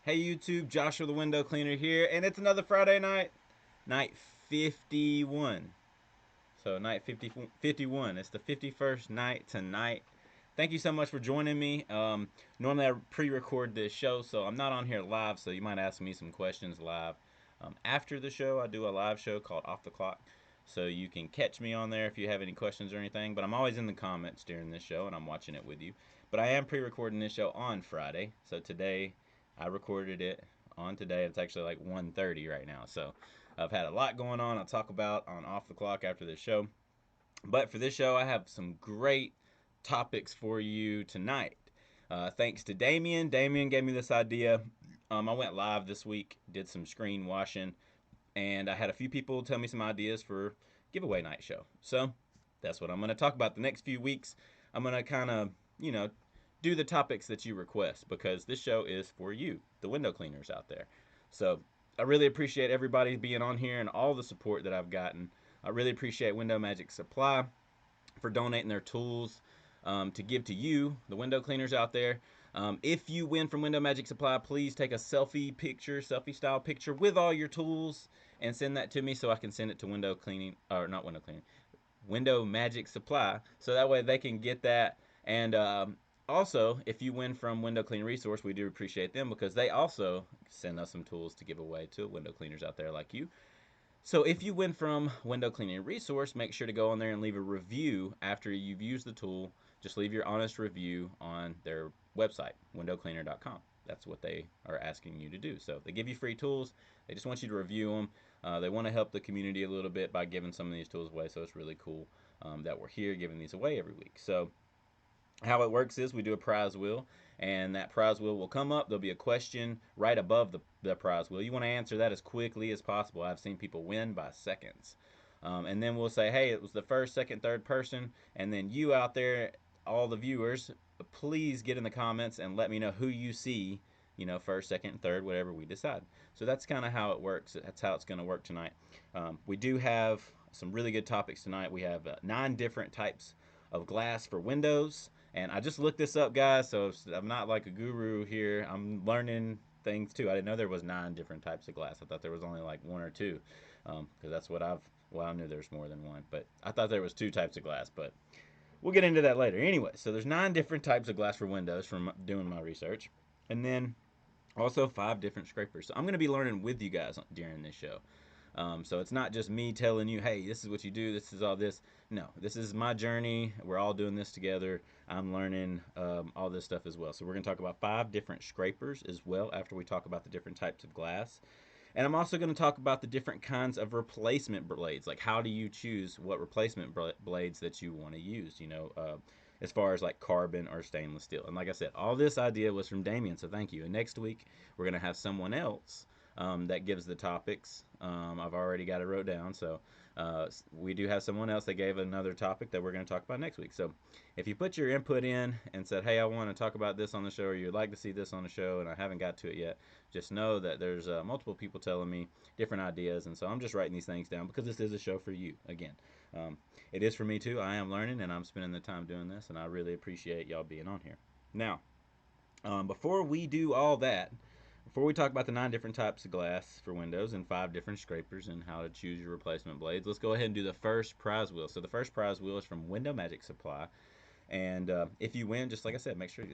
Hey YouTube, Joshua the Window Cleaner here, and it's another Friday night, night 51. So night 51, it's the 51st night tonight. Thank you so much for joining me. Normally I pre-record this show, so I'm not on here live, so you might ask me some questions live. After the show, I do a live show called Off the Clock, so you can catch me on there if you have any questions or anything, but I'm always in the comments during this show, and I'm watching it with you. But I am pre-recording this show on Friday, so today I recorded it on today. It's actually like 1:30 right now, so I've had a lot going on. I'll talk about on Off the Clock after this show. But for this show, I have some great topics for you tonight. Thanks to Damien. Damien gave me this idea. I went live this week, did some screen washing, and I had a few people tell me some ideas for giveaway night show. So that's what I'm going to talk about the next few weeks. I'm going to kind of, do the topics that you request because this show is for you, the window cleaners out there. So I really appreciate everybody being on here and all the support that I've gotten. I really appreciate Window Magic Supply for donating their tools to give to you, the window cleaners out there. If you win from Window Magic Supply, please take a selfie style picture with all your tools and send that to me so I can send it to window cleaning, or not window cleaning, Window Magic Supply, so that way they can get that. And also, if you win from Window Clean Resource, we do appreciate them because they also send us some tools to give away to window cleaners out there like you. So if you win from Window Cleaning Resource, make sure to go on there and leave a review after you've used the tool. Just leave your honest review on their website, windowcleaner.com. That's what they are asking you to do. So they give you free tools. They just want you to review them. They want to help the community a little bit by giving some of these tools away. So it's really cool that we're here giving these away every week. So how it works is we do a prize wheel, and that prize wheel will come up. There'll be a question right above the prize wheel. You want to answer that as quickly as possible. I've seen people win by seconds. And then we'll say, hey, it was the first, second, third person. And then you out there, all the viewers, please get in the comments and let me know who you see, first, second, third, whatever we decide. So that's kind of how it works. That's how it's going to work tonight. We do have some really good topics tonight. We have 9 different types of glass for windows. And I just looked this up, guys, so I'm not like a guru here. I'm learning things too. I didn't know there was 9 different types of glass. I thought there was only like 1 or 2, because that's what I knew there's more than one, but I thought there was 2 types of glass, but we'll get into that later. Anyway, so there's 9 different types of glass for windows from doing my research, and then also 5 different scrapers. So I'm going to be learning with you guys during this show. So it's not just me telling you, hey, this is what you do, this is all this. No, this is my journey. We're all doing this together. I'm learning all this stuff as well. So we're going to talk about 5 different scrapers as well after we talk about the different types of glass. And I'm also going to talk about the different kinds of replacement blades. Like, how do you choose what replacement blades that you want to use, as far as like carbon or stainless steel. And like I said, all this idea was from Damien, so thank you. And next week, we're going to have someone else that gives the topics. I've already got it wrote down, so we do have someone else that gave another topic that we're going to talk about next week. So if you put your input in and said, hey, I want to talk about this on the show, or you'd like to see this on the show, and I haven't got to it yet, just know that there's multiple people telling me different ideas, and so I'm just writing these things down because this is a show for you. Again, it is for me too. I am learning, and I'm spending the time doing this, and I really appreciate y'all being on here. Now, before we do all that, before we talk about the 9 different types of glass for windows and 5 different scrapers and how to choose your replacement blades, let's go ahead and do the first prize wheel. So the first prize wheel is from Window Magic Supply. And if you win, just like I said, make sure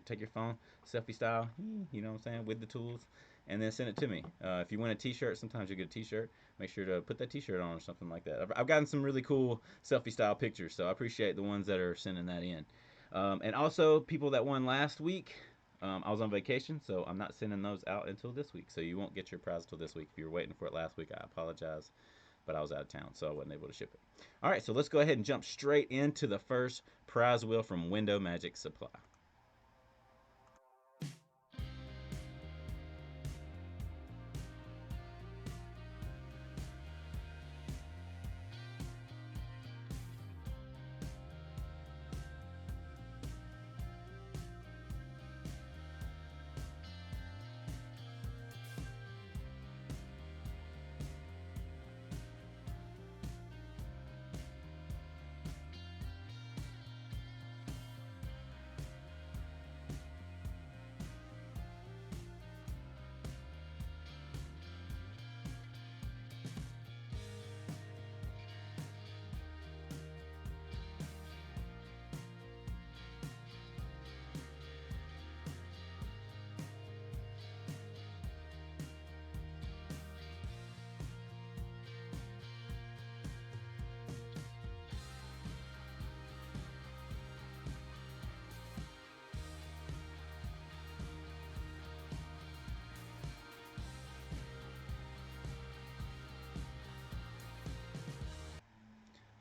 take your phone, selfie style, you know what I'm saying, with the tools, and then send it to me. If you win a T-shirt, sometimes you get a T-shirt. Make sure to put that T-shirt on or something like that. I've gotten some really cool selfie style pictures, so I appreciate the ones that are sending that in. And also, people that won last week, I was on vacation, so I'm not sending those out until this week. So you won't get your prize until this week. If you were waiting for it last week, I apologize, but I was out of town, so I wasn't able to ship it. All right, so let's go ahead and jump straight into the first prize wheel from Window Magic Supply.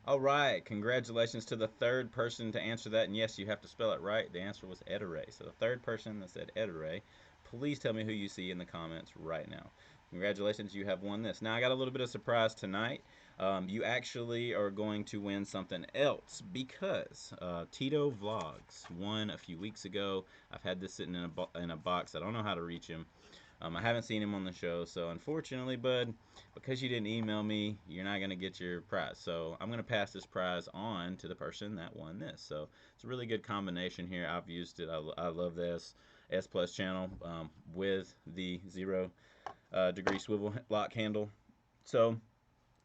All right, congratulations to the third person to answer that. And yes, you have to spell it right. The answer was Edere. So the third person that said Edere, please tell me who you see in the comments right now. Congratulations, you have won this. Now, I got a little bit of surprise tonight. You actually are going to win something else because Tito Vlogs won a few weeks ago. I've had this sitting in a box. I don't know how to reach him. I haven't seen him on the show, so unfortunately, bud, because you didn't email me, you're not going to get your prize. So I'm going to pass this prize on to the person that won this. So it's a really good combination here. I've used it. I love this S Plus channel with the 0 degree swivel lock handle. So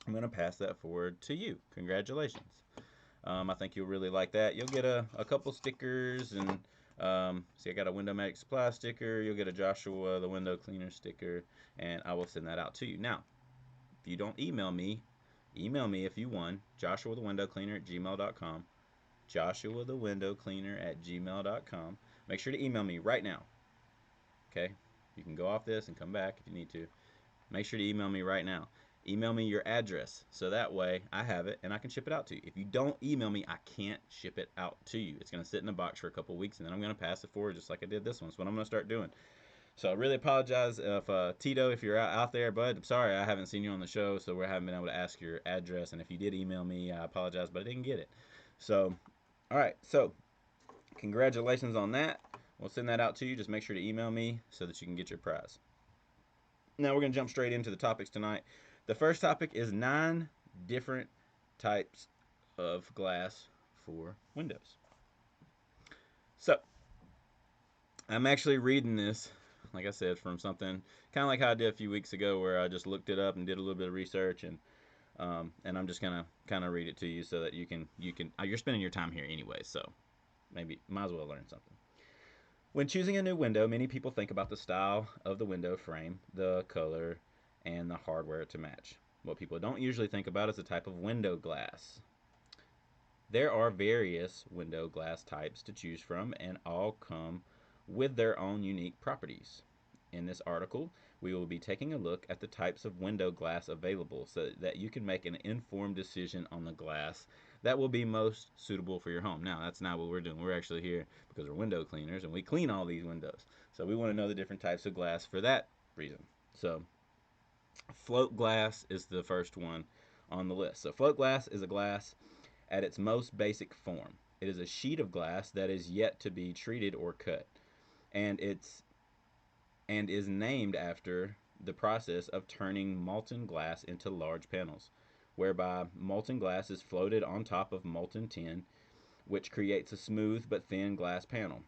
I'm going to pass that forward to you. Congratulations. I think you'll really like that. You'll get a couple stickers and see, I got a Window Magic Supply sticker. You'll get a Joshua the Window Cleaner sticker, and I will send that out to you. Now, if you don't email me if you won. Joshua the Window Cleaner at gmail.com. Joshua the Window Cleaner at gmail.com. Make sure to email me right now. Okay? You can go off this and come back if you need to. Make sure to email me right now. Email me your address so that way I have it and I can ship it out to you. If you don't email me, I can't ship it out to you. It's going to sit in a box for a couple weeks and then I'm going to pass it forward just like I did this one. That's what I'm going to start doing. So I really apologize if Tito, if you're out there, bud. I'm sorry I haven't seen you on the show, so we haven't been able to ask your address. And if you did email me, I apologize, but I didn't get it. So, all right. So, congratulations on that. We'll send that out to you. Just make sure to email me so that you can get your prize. Now we're going to jump straight into the topics tonight. The first topic is 9 different types of glass for windows. So, I'm actually reading this, like I said, from something kind of like how I did a few weeks ago, where I just looked it up and did a little bit of research, and I'm just gonna kind of read it to you so that you can you're spending your time here anyway, so maybe might as well learn something. When choosing a new window, many people think about the style of the window frame, the color, and the hardware to match. What people don't usually think about is the type of window glass. There are various window glass types to choose from, and all come with their own unique properties. In this article, we will be taking a look at the types of window glass available so that you can make an informed decision on the glass that will be most suitable for your home. Now, that's not what we're doing. We're actually here because we're window cleaners and we clean all these windows. So we want to know the different types of glass for that reason. So, float glass is the first one on the list. So, float glass is a glass at its most basic form. It is a sheet of glass that is yet to be treated or cut, and is named after the process of turning molten glass into large panels, whereby molten glass is floated on top of molten tin, which creates a smooth but thin glass panel.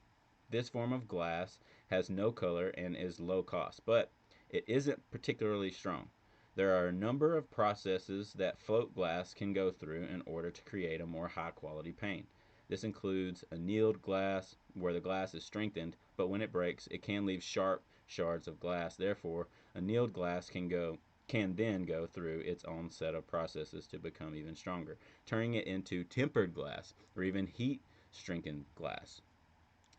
This form of glass has no color and is low cost, but it isn't particularly strong. There are a number of processes that float glass can go through in order to create a more high quality pane. This includes annealed glass, where the glass is strengthened, but when it breaks, it can leave sharp shards of glass. Therefore, annealed glass can then go through its own set of processes to become even stronger, turning it into tempered glass or even heat strengthened glass.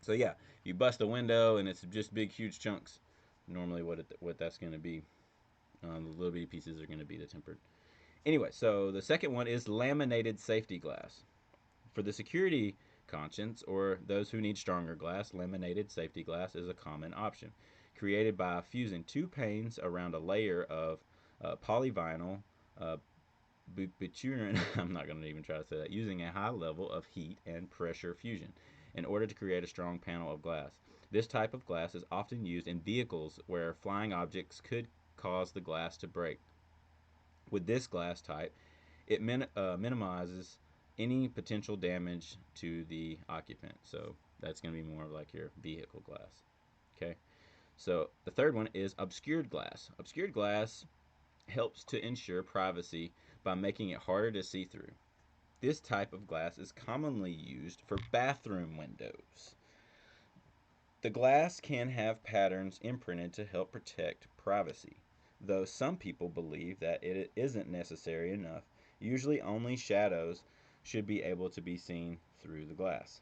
So yeah, you bust a window and it's just big, huge chunks. Normally, what that's going to be, the little bitty pieces are going to be the tempered. Anyway, so the second one is laminated safety glass. For the security conscience or those who need stronger glass, laminated safety glass is a common option. Created by fusing 2 panes around a layer of polyvinyl bitumen, I'm not going to even try to say that, using a high level of heat and pressure fusion in order to create a strong panel of glass. This type of glass is often used in vehicles where flying objects could cause the glass to break. With this glass type, it minimizes any potential damage to the occupant. So that's going to be more of like your vehicle glass. Okay. So the third one is obscured glass. Obscured glass helps to ensure privacy by making it harder to see through. This type of glass is commonly used for bathroom windows. The glass can have patterns imprinted to help protect privacy, though some people believe that it isn't necessary enough. Usually only shadows should be able to be seen through the glass.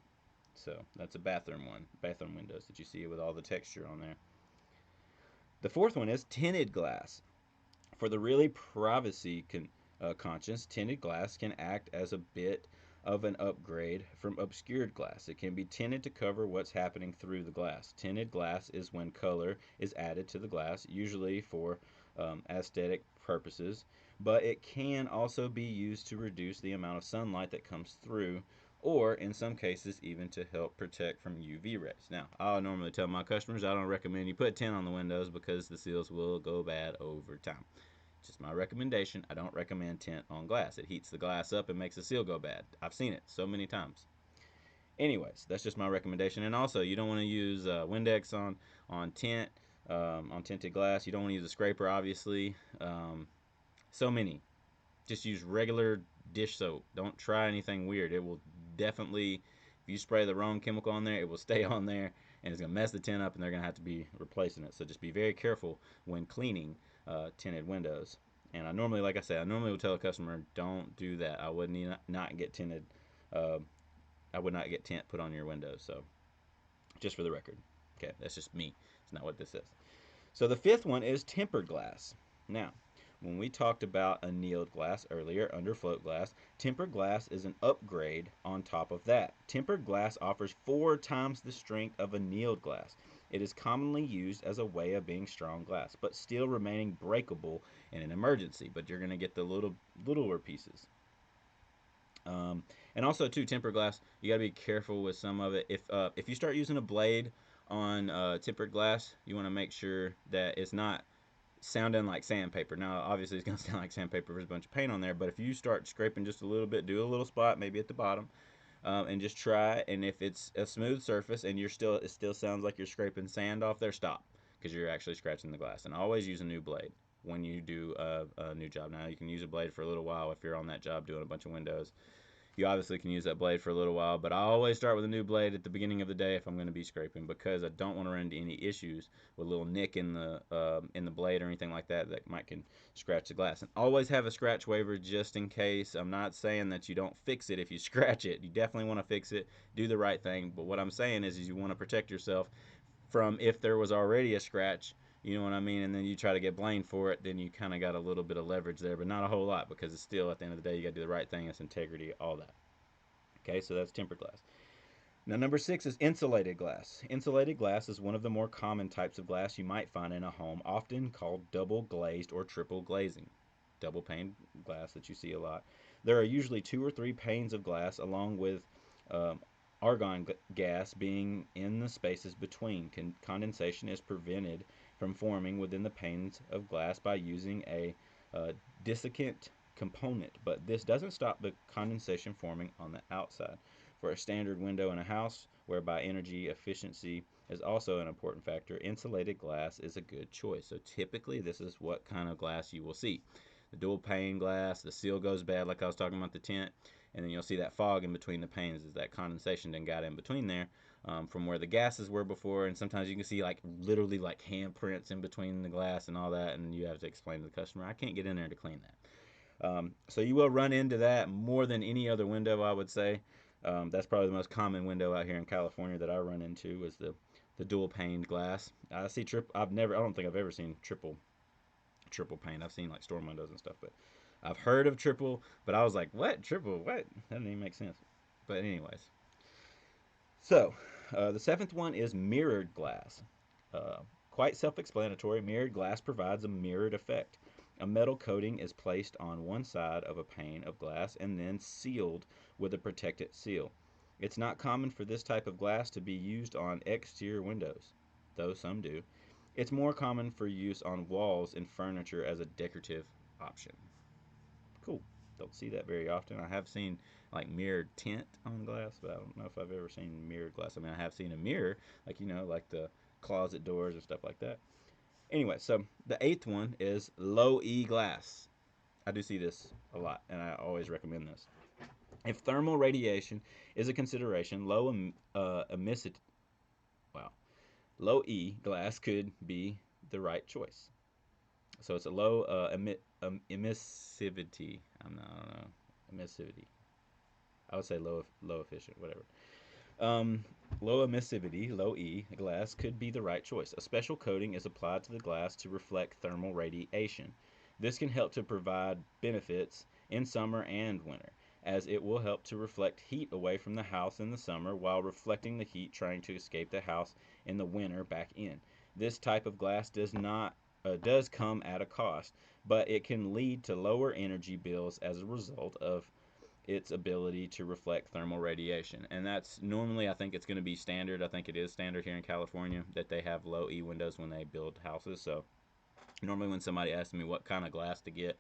So that's a bathroom one, bathroom windows that you see with all the texture on there. The fourth one is tinted glass. For the really privacy conscience, tinted glass can act as a bit of an upgrade from obscured glass. It can be tinted to cover what's happening through the glass. Tinted glass is when color is added to the glass, usually for aesthetic purposes, but it can also be used to reduce the amount of sunlight that comes through, or in some cases, even to help protect from UV rays. Now, I normally tell my customers I don't recommend you put tint on the windows because the seals will go bad over time. Just my recommendation. I don't recommend tint on glass. It heats the glass up and makes the seal go bad. I've seen it so many times. Anyways, that's just my recommendation. And also, you don't want to use Windex on tint, on tinted glass. You don't want to use a scraper, obviously. So many. Just use regular dish soap. Don't try anything weird. It will definitely, if you spray the wrong chemical on there, it will stay on there and it's going to mess the tint up and they're going to have to be replacing it. So just be very careful when cleaning tinted windows. And I normally, like I said, I normally would tell a customer, don't do that. I would not get tinted. Uh, I would not get tint put on your windows. So just for the record. Okay, that's just me. It's not what this is. So the fifth one is tempered glass. Now, when we talked about annealed glass earlier under float glass, tempered glass is an upgrade on top of that. Tempered glass offers 4 times the strength of annealed glass. It is commonly used as a way of being strong glass, but still remaining breakable in an emergency. But you're going to get the littler pieces. And also, too, tempered glass, you got to be careful with some of it. If you start using a blade on tempered glass, you want to make sure that it's not sounding like sandpaper. Now, obviously, it's going to sound like sandpaper. There's a bunch of paint on there, but if you start scraping just a little bit, do a little spot, maybe at the bottom, and just try. And if it's a smooth surface and it still sounds like you're scraping sand off there, stop, because you're actually scratching the glass. And always use a new blade when you do a new job. Now, you can use a blade for a little while if you're on that job doing a bunch of windows. You obviously can use that blade for a little while, but I always start with a new blade at the beginning of the day if I'm going to be scraping, because I don't want to run into any issues with a little nick in the blade or anything like that that might can scratch the glass. And always have a scratch waiver just in case. I'm not saying that you don't fix it if you scratch it. You definitely want to fix it, do the right thing. But what I'm saying is you want to protect yourself from, if there was already a scratch, you know what I mean? And then you try to get blamed for it, then you kind of got a little bit of leverage there, but not a whole lot, because it's still, at the end of the day, you got to do the right thing. It's integrity, all that. Okay, so that's tempered glass. Now, number 6 is insulated glass. Insulated glass is one of the more common types of glass you might find in a home, often called double glazed or triple glazing. Double pane glass that you see a lot. There are usually 2 or 3 panes of glass, along with um, argon gas being in the spaces between. Condensation is prevented from forming within the panes of glass by using a desiccant component, but this doesn't stop the condensation forming on the outside. For a standard window in a house, whereby energy efficiency is also an important factor, insulated glass is a good choice. So typically, this is what kind of glass you will see. The dual pane glass, the seal goes bad, like I was talking about the tint, and then you'll see that fog in between the panes as that condensation then got in between there from where the gases were before. And sometimes you can see like literally like handprints in between the glass and all that, and you have to explain to the customer, I can't get in there to clean that. So you will run into that more than any other window, I would say. That's probably the most common window out here in California that I run into is the dual paned glass. I see I don't think I've ever seen triple pane. I've seen like storm windows and stuff, but I've heard of triple. But I was like, what triple? What? That doesn't even make sense. But anyways, so the 7th one is mirrored glass. Uh, Quite self-explanatory. Mirrored glass provides a mirrored effect. A metal coating is placed on one side of a pane of glass and then sealed with a protectant seal. It's not common for this type of glass to be used on exterior windows, though some do. It's more common for use on walls and furniture as a decorative option. Cool. Don't see that very often. I have seen like mirrored tint on glass, but I don't know if I've ever seen mirrored glass. I mean, I have seen a mirror, like, like the closet doors and stuff like that. Anyway, so the 8th one is low E glass. I do see this a lot, and I always recommend this. If thermal radiation is a consideration, wow, low E glass could be the right choice. So it's a low emissivity. I don't know, emissivity. I would say low efficient, whatever. Um, Low emissivity, low E glass could be the right choice. A special coating is applied to the glass to reflect thermal radiation. This can help to provide benefits in summer and winter, as it will help to reflect heat away from the house in the summer while reflecting the heat trying to escape the house in the winter back in. This type of glass does come at a cost, but it can lead to lower energy bills as a result of its ability to reflect thermal radiation. And that's normally, I think it's going to be standard. I think it is standard here in California that they have low E windows when they build houses. So normally when somebody asks me what kind of glass to get,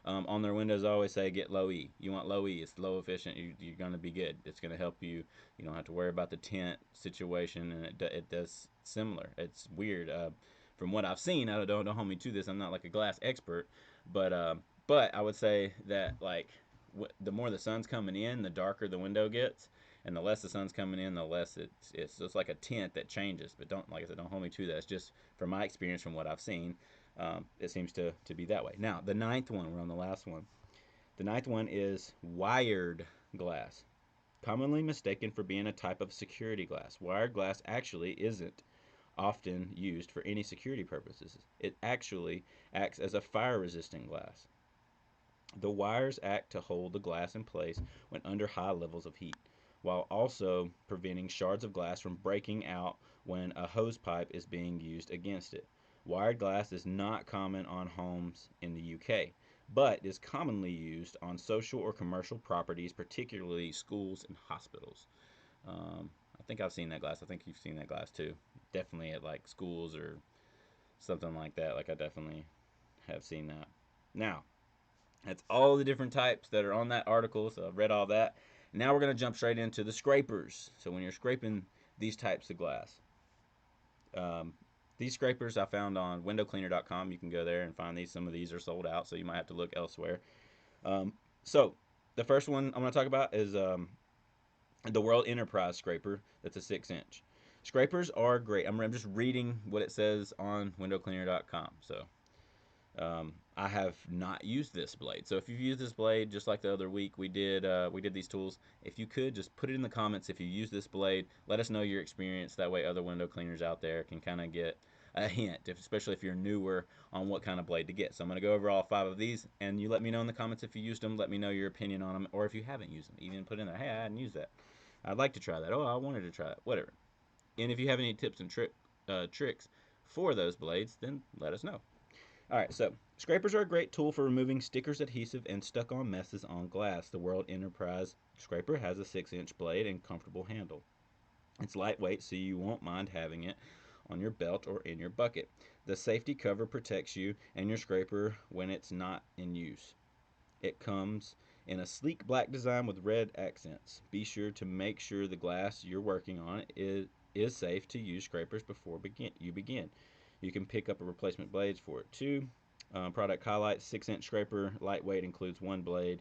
on their windows, I always say get low E. You want low E. It's low efficient. You're going to be good. It's going to help you. You don't have to worry about the tint situation, and it does similar. It's weird. From what I've seen, I don't hold me to this. I'm not like a glass expert, but but I would say that like the more the sun's coming in, the darker the window gets, and the less the sun's coming in, the less it's just like a tint that changes. But don't, like I said, don't hold me to that. It's just from my experience, from what I've seen. It seems to be that way. Now, the ninth one, we're on the last one. The ninth one is wired glass. Commonly mistaken for being a type of security glass. Wired glass actually isn't often used for any security purposes. It actually acts as a fire resistant glass. The wires act to hold the glass in place when under high levels of heat, while also preventing shards of glass from breaking out when a hose pipe is being used against it. Wired glass is not common on homes in the UK, but is commonly used on social or commercial properties, particularly schools and hospitals. I think I've seen that glass. I think you've seen that glass too. Definitely at like schools or something like that. Like I definitely have seen that. Now, that's all the different types that are on that article. So I've read all that. Now we're going to jump straight into the scrapers. So when you're scraping these types of glass, um, these scrapers I found on windowcleaner.com. You can go there and find these. Some of these are sold out, so you might have to look elsewhere. So the first one I'm going to talk about is the World Enterprise scraper. That's a 6-inch. Scrapers are great. I'm just reading what it says on windowcleaner.com. So I have not used this blade. So if you've used this blade, just like the other week we did these tools, if you could just put it in the comments if you use this blade. Let us know your experience. That way other window cleaners out there can kind of get a hint, especially if you're newer, on what kind of blade to get. So I'm going to go over all 5 of these, and you let me know in the comments if you used them. Let me know your opinion on them, or if you haven't used them. Even put in there, hey, I hadn't used that. I'd like to try that. Oh, I wanted to try it. Whatever. And if you have any tips and tricks for those blades, then let us know. All right, so scrapers are a great tool for removing stickers, adhesive, and stuck-on messes on glass. The World Enterprise scraper has a 6-inch blade and comfortable handle. It's lightweight, so you won't mind having it on your belt or in your bucket. The safety cover protects you and your scraper when it's not in use. It comes in a sleek black design with red accents. Be sure to make sure the glass you're working on is safe to use scrapers before you begin. You can pick up a replacement blades for it too. Product highlights: 6-inch scraper, lightweight, includes one blade,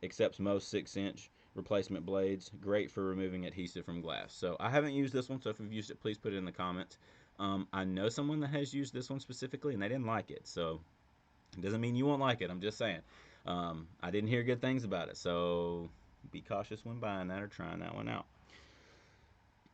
accepts most 6-inch replacement blades, great for removing adhesive from glass. So I haven't used this one, so if you've used it, please put it in the comments. I know someone that has used this one specifically, and they didn't like it, so it doesn't mean you won't like it. I'm just saying. I didn't hear good things about it, so be cautious when buying that or trying that one out.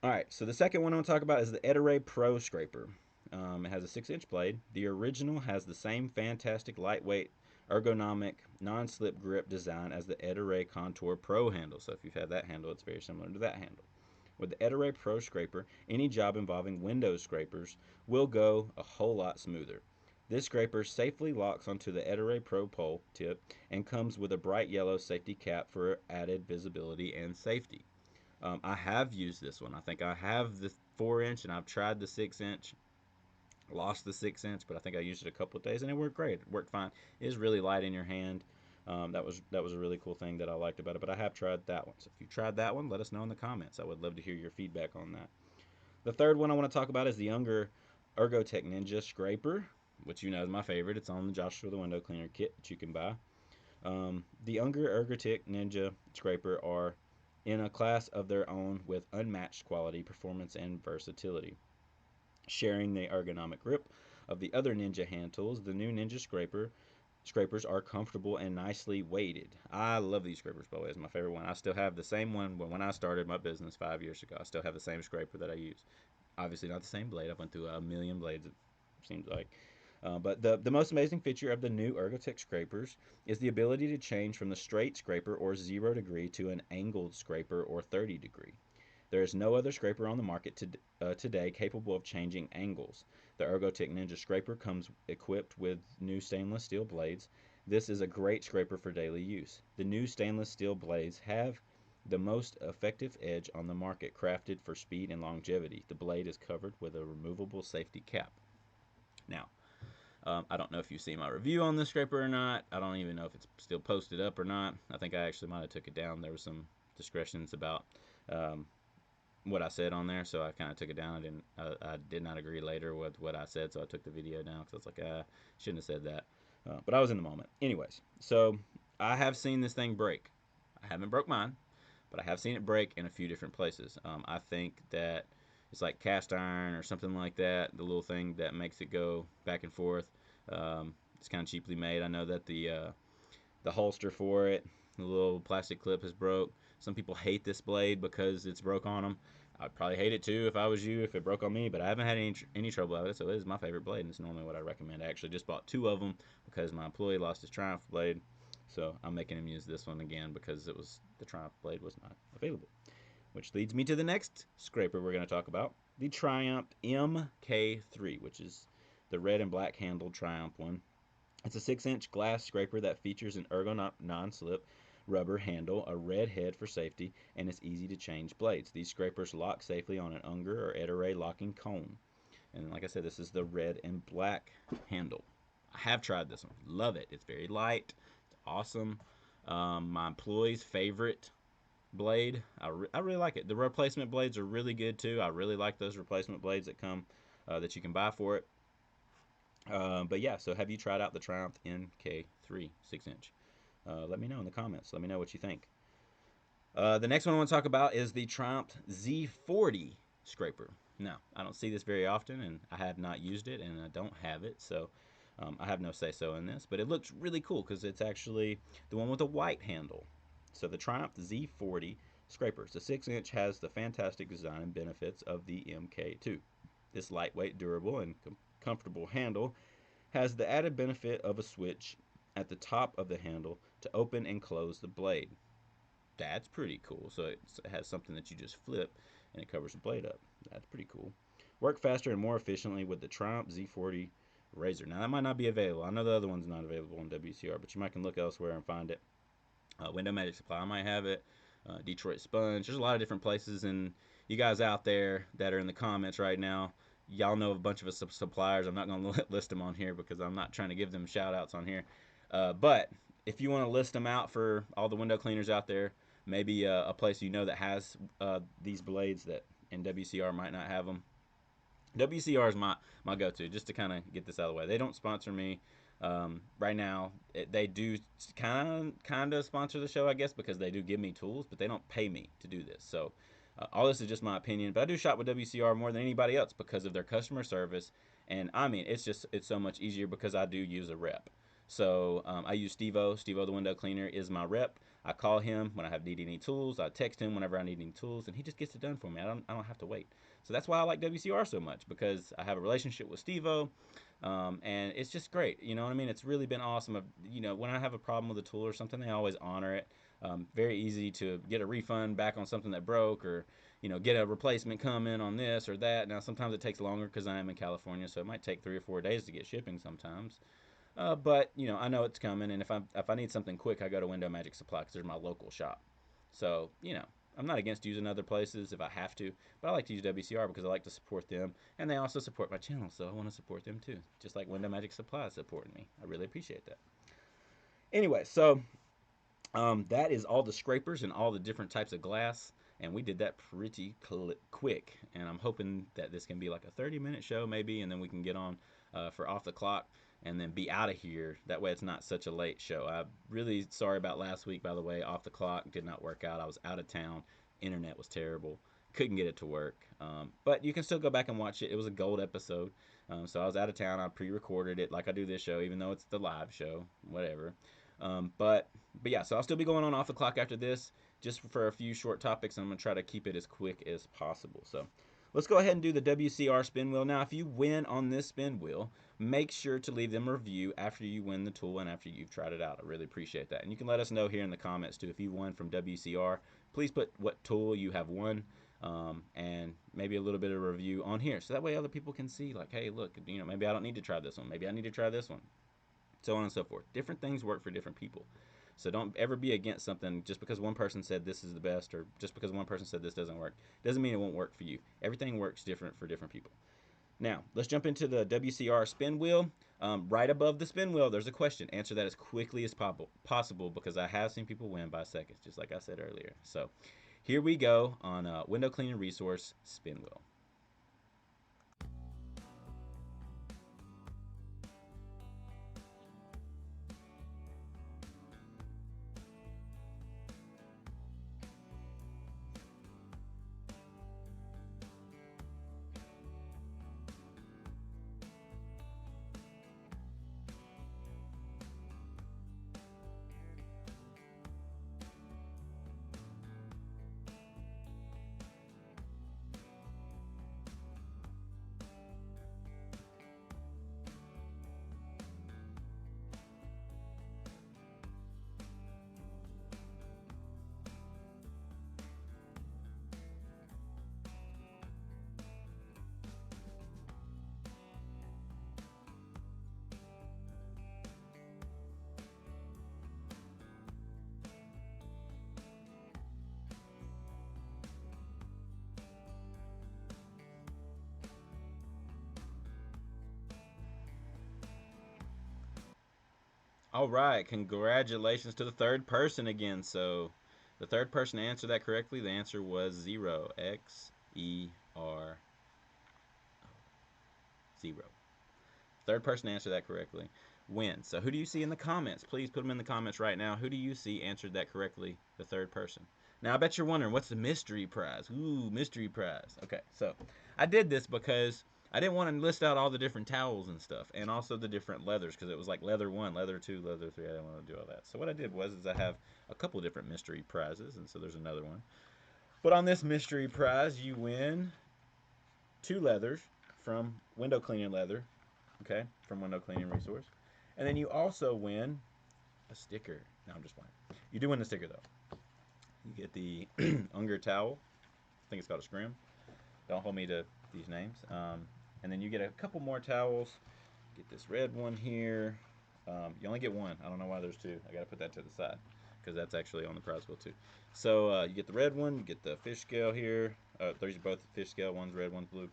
All right, so the second one I'm going to talk about is the Edaray Pro Scraper. It has a 6-inch blade. The original has the same fantastic lightweight, ergonomic, non-slip grip design as the Edaray Contour Pro handle. So if you've had that handle, it's very similar to that handle. With the Edaray Pro Scraper, any job involving window scrapers will go a whole lot smoother. This scraper safely locks onto the Edaray Pro pole tip and comes with a bright yellow safety cap for added visibility and safety. I have used this one. I think I have the 4-inch and I've tried the 6-inch. Lost the 6-inch, but I think I used it a couple of days and it worked great. It worked fine. It is really light in your hand. That was a really cool thing that I liked about it. But I have tried that one. So if you tried that one, let us know in the comments. I would love to hear your feedback on that. The third one I want to talk about is the Unger Ergotech Ninja Scraper, which you know is my favorite. It's on the Joshua the Window Cleaner kit that you can buy. The Unger Ergotech Ninja Scraper are in a class of their own with unmatched quality, performance, and versatility. Sharing the ergonomic grip of the other Ninja hand tools, the new Ninja scrapers are comfortable and nicely weighted. I love these scrapers, by the way. It's my favorite one. I still have the same one when I started my business 5 years ago. I still have the same scraper that I use. Obviously not the same blade. I went through a million blades, it seems like. But the most amazing feature of the new Ergotech scrapers is the ability to change from the straight scraper or 0 degree to an angled scraper or 30 degree. There is no other scraper on the market today capable of changing angles. The Ergotech Ninja scraper comes equipped with new stainless steel blades. This is a great scraper for daily use. The new stainless steel blades have the most effective edge on the market, crafted for speed and longevity. The blade is covered with a removable safety cap. Now, I don't know if you see my review on this scraper or not. I don't even know if it's still posted up or not. I think I actually might have took it down. There was some discretions about um, what I said on there, so I kind of took it down. I did not agree later with what I said, so I took the video down because I was like, shouldn't have said that. But I was in the moment. Anyways, so I have seen this thing break. I haven't broke mine, but I have seen it break in a few different places. I think that it's like cast iron or something like that. The little thing that makes it go back and forth. It's kind of cheaply made. I know that the holster for it, the little plastic clip is broke. Some people hate this blade because it's broke on them. I'd probably hate it too if I was you, if it broke on me, but I haven't had any trouble with it, so it is my favorite blade, and it's normally what I recommend. I actually just bought 2 of them because my employee lost his Triumph blade, so I'm making him use this one again because the Triumph blade was not available. Which leads me to the next scraper we're going to talk about, the Triumph MK3, which is the red and black handled Triumph one. It's a 6-inch glass scraper that features an ergo non-slip rubber handle, a red head for safety, and it's easy to change blades. These scrapers lock safely on an Unger or Ettore locking cone. And like I said, this is the red and black handle. I have tried this one. Love it. It's very light. It's awesome. My employee's favorite blade. I really like it. The replacement blades are really good too. I really like those replacement blades that come that you can buy for it. But yeah, so have you tried out the Triumph MK3 6-inch? Let me know in the comments. Let me know what you think. The next one I want to talk about is the Triumph Z40 scraper. Now, I don't see this very often, and I have not used it, and I don't have it, so I have no say-so in this. But it looks really cool because it's actually the one with the white handle. So the Triumph Z40 scrapers. The 6-inch has the fantastic design and benefits of the MK2. This lightweight, durable, and comfortable handle has the added benefit of a switch at the top of the handle to open and close the blade. That's pretty cool. So it has something that you just flip and it covers the blade up. That's pretty cool. Work faster and more efficiently with the Triumph Z40 razor. Now that might not be available. I know the other one's not available on WCR, but you might can look elsewhere and find it. Window Magic Supply might have it. Detroit Sponge. There's a lot of different places, and you guys out there that are in the comments right now, y'all know a bunch of suppliers. I'm not going to list them on here because I'm not trying to give them shout outs on here. But if you want to list them out for all the window cleaners out there, maybe a place you know that has these blades that in WCR might not have them. WCR is my go-to, just to kind of get this out of the way. They don't sponsor me right now. They do kind of sponsor the show, I guess, because they do give me tools, but they don't pay me to do this. So all this is just my opinion. But I do shop with WCR more than anybody else because of their customer service, and I mean it's so much easier because I do use a rep. So I use Steve-O. Steve-O, the window cleaner, is my rep. I call him when I need any tools. I text him whenever I need any tools, and he just gets it done for me. I don't have to wait. So that's why I like WCR so much, because I have a relationship with Steve-O, and it's just great. You know what I mean? It's really been awesome. When I have a problem with a tool or something, they always honor it. Very easy to get a refund back on something that broke, or get a replacement come in on this or that. Now sometimes it takes longer because I am in California, so it might take 3 or 4 days to get shipping sometimes. But I know it's coming, and if I need something quick, I go to Window Magic Supply because they're my local shop. So I'm not against using other places if I have to, but I like to use WCR because I like to support them, and they also support my channel, so I want to support them too, just like Window Magic Supply is supporting me. I really appreciate that. Anyway, so that is all the scrapers and all the different types of glass, and we did that pretty quick, and I'm hoping that this can be like a 30-minute show maybe, and then we can get on for Off the Clock and then be out of here. That way it's not such a late show. I'm really sorry about last week, by the way. Off the Clock did not work out. I was out of town. Internet was terrible. Couldn't get it to work. But you can still go back and watch it. It was a gold episode. So I was out of town. I pre-recorded it like I do this show, even though it's the live show. Whatever. But yeah, so I'll still be going on Off the Clock after this, just for a few short topics. I'm going to try to keep it as quick as possible. So let's go ahead and do the WCR spin wheel. Now, if you win on this spin wheel, make sure to leave them a review after you win the tool and after you've tried it out. I really appreciate that. And you can let us know here in the comments too if you won from WCR. Please put what tool you have won, and maybe a little bit of a review on here, so that way other people can see, like, hey, look, maybe I don't need to try this one. Maybe I need to try this one, so on and so forth. Different things work for different people. So don't ever be against something just because one person said this is the best, or just because one person said this doesn't work. Doesn't mean it won't work for you. Everything works different for different people. Now, let's jump into the WCR spin wheel. Right above the spin wheel, there's a question. Answer that as quickly as possible, because I have seen people win by seconds, just like I said earlier. So here we go on Window Cleaning Resource spin wheel. All right, congratulations to the third person again. So the third person answered that correctly. The answer was 0. XER 0. Third person answered that correctly wins. So who do you see in the comments? Please put them in the comments right now. Who do you see answered that correctly? The third person. Now I bet you're wondering, what's the mystery prize? Ooh, mystery prize. Okay, so I did this because I didn't want to list out all the different towels and stuff, and also the different leathers, because it was like leather 1, leather 2, leather 3. I didn't want to do all that. So what I did was I have a couple different mystery prizes, and so there's another one. But on this mystery prize, you win 2 leathers from Window Cleaning Leather, okay, from Window Cleaning Resource. And then you also win a sticker. No, I'm just playing. You do win the sticker, though. You get the Unger towel. I think it's called a scrim. Don't hold me to these names. And then you get a couple more towels. Get this red one here. You only get one. I don't know why there's 2. I got to put that to the side, because that's actually on the prize wheel, too. So you get the red one. You get the fish scale here. These are both fish scale. One's red, one's blue.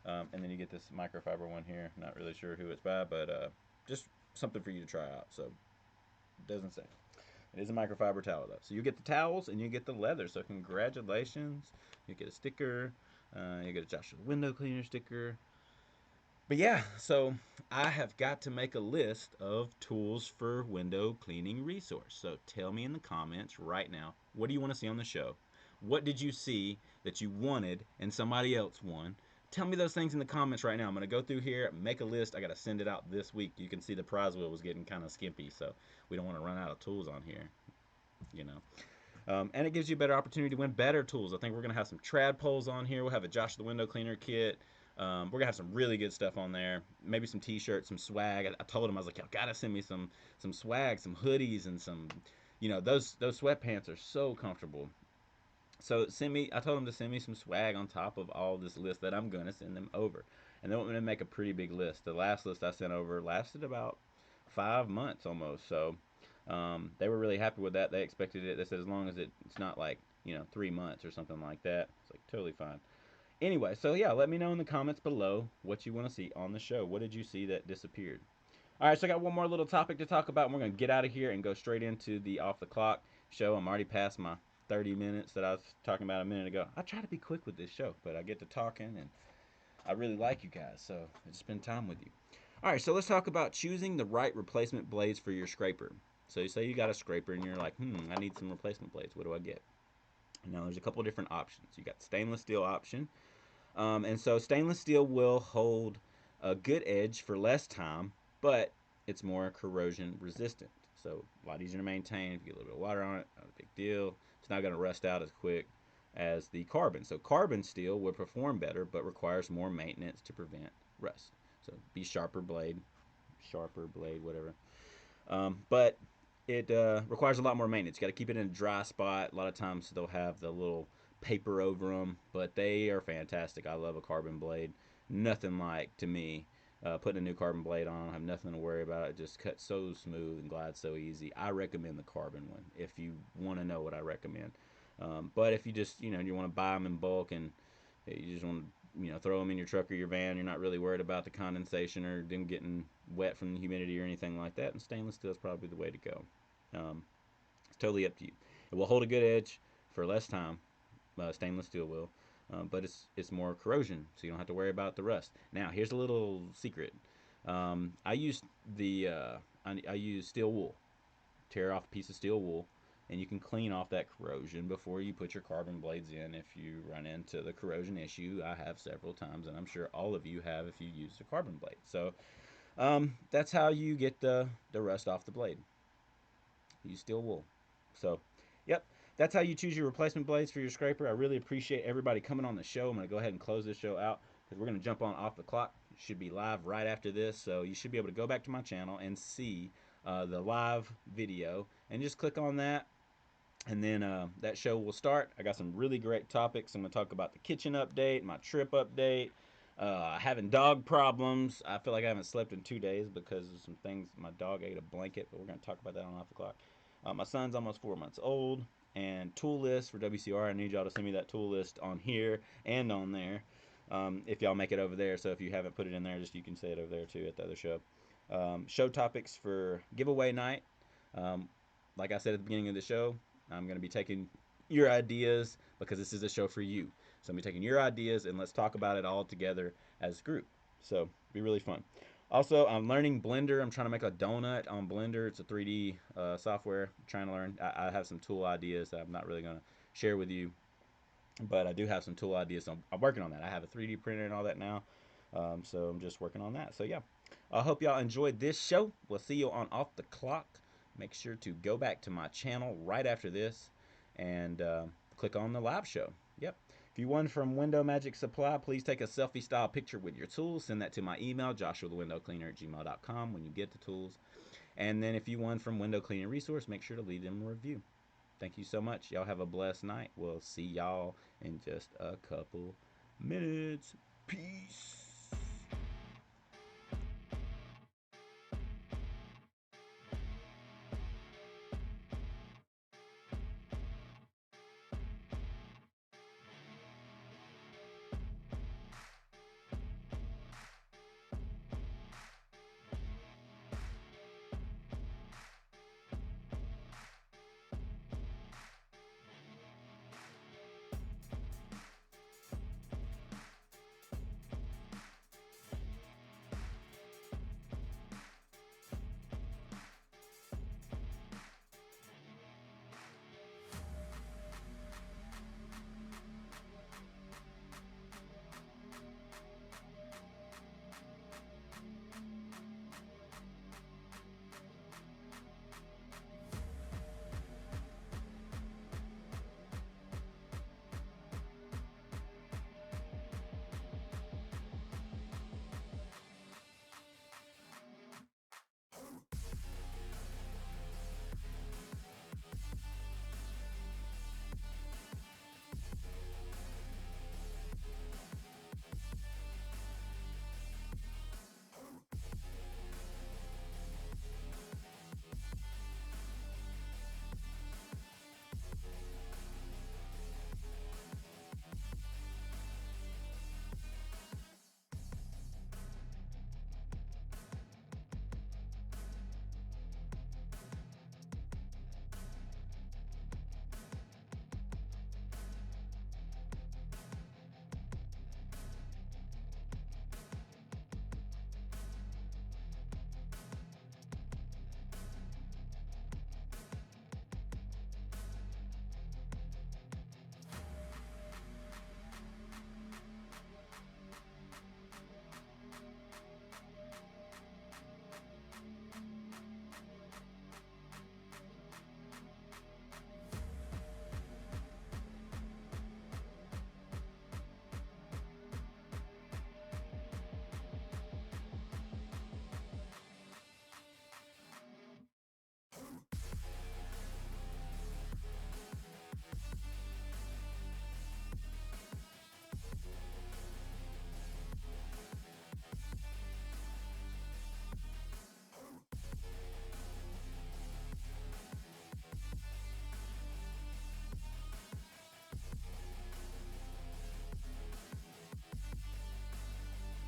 And then you get this microfiber one here. Not really sure who it's by, but just something for you to try out. So it doesn't say. It is a microfiber towel, though. So you get the towels and you get the leather. So congratulations. You get a sticker. You get a Joshua Window Cleaner sticker. But yeah, so I have got to make a list of tools for window cleaning resource. So tell me in the comments right now, what do you want to see on the show? What did you see that you wanted and somebody else won? Tell me those things in the comments right now. I'm going to go through here, make a list. I got to send it out this week. You can see the prize wheel was getting kind of skimpy, so we don't want to run out of tools on here, you know. And it gives you a better opportunity to win better tools. I think we're going to have some trad poles on here. We'll have a Josh the Window Cleaner kit. We're going to have some really good stuff on there. Maybe some t-shirts, some swag. I told him, I was like, y'all got to send me some swag, some hoodies, and some, those sweatpants are so comfortable. So I told him to send me some swag on top of all this list that I'm going to send them over. And they want me to make a pretty big list. The last list I sent over lasted about 5 months almost. So they were really happy with that. They expected it. They said as long as it's not like 3 months or something like that, it's like totally fine. Anyway, so yeah, let me know in the comments below what you want to see on the show. What did you see that disappeared? All right, so I got one more little topic to talk about, and we're going to get out of here and go straight into the off the clock show. I'm already past my 30 minutes that I was talking about a minute ago. I try to be quick with this show, but I get to talking, and I really like you guys, so I just spend time with you. All right, so let's talk about choosing the right replacement blades for your scraper. So you say you got a scraper, and you're like, I need some replacement blades. What do I get? Now, there's a couple different options. You got the stainless steel option. And so stainless steel will hold a good edge for less time, but it's more corrosion resistant. So a lot easier to maintain. If you get a little bit of water on it, not a big deal. It's not going to rust out as quick as the carbon. So carbon steel would perform better, but requires more maintenance to prevent rust. So be sharper blade, whatever. But it requires a lot more maintenance. You got to keep it in a dry spot. A lot of times they'll have the little paper over them, but they are fantastic. I love a carbon blade. Nothing like, to me, putting a new carbon blade on. I have nothing to worry about. It just cuts so smooth and glides so easy. I recommend the carbon one if you want to know what I recommend. But if you just, you want to buy them in bulk and you just want to, throw them in your truck or your van, you're not really worried about the condensation or them getting wet from the humidity or anything like that, and stainless steel is probably the way to go. It's totally up to you. It will hold a good edge for less time. Stainless steel will, but it's more corrosion, so you don't have to worry about the rust. Now, here's a little secret. I use I use steel wool. Tear off a piece of steel wool, and you can clean off that corrosion before you put your carbon blades in if you run into the corrosion issue. I have several times, and I'm sure all of you have if you use a carbon blade. So that's how you get the rust off the blade. Use steel wool. So, yep, that's how you choose your replacement blades for your scraper. I really appreciate everybody coming on the show. I'm going to go ahead and close this show out because we're going to jump on off the clock. It should be live right after this, so you should be able to go back to my channel and see the live video and just click on that, and then that show will start. I got some really great topics. I'm going to talk about the kitchen update, my trip update, having dog problems. I feel like I haven't slept in 2 days because of some things. My dog ate a blanket, but we're going to talk about that on off the clock. My son's almost 4 months old, and tool list for WCR. I need y'all to send me that tool list on here and on there. If y'all make it over there, so if you haven't put it in there, just you can say it over there too at the other show. Show topics for giveaway night. Like I said at the beginning of the show, I'm going to be taking your ideas because this is a show for you. So I'm going to be taking your ideas and let's talk about it all together as a group. So it'll be really fun. Also, I'm learning Blender. I'm trying to make a donut on Blender. It's a 3D software. I'm trying to learn. I have some tool ideas that I'm not really going to share with you, but I do have some tool ideas. So I'm working on that. I have a 3D printer and all that now. So I'm just working on that. So yeah, I hope y'all enjoyed this show. We'll see you on Off the Clock. Make sure to go back to my channel right after this and click on the live show. Yep. If you won from Window Magic Supply, please take a selfie style picture with your tools. Send that to my email, joshuathewindowcleaner@gmail.com, when you get the tools. And then if you won from Window Cleaning Resource, make sure to leave them a review. Thank you so much. Y'all have a blessed night. We'll see y'all in just a couple minutes.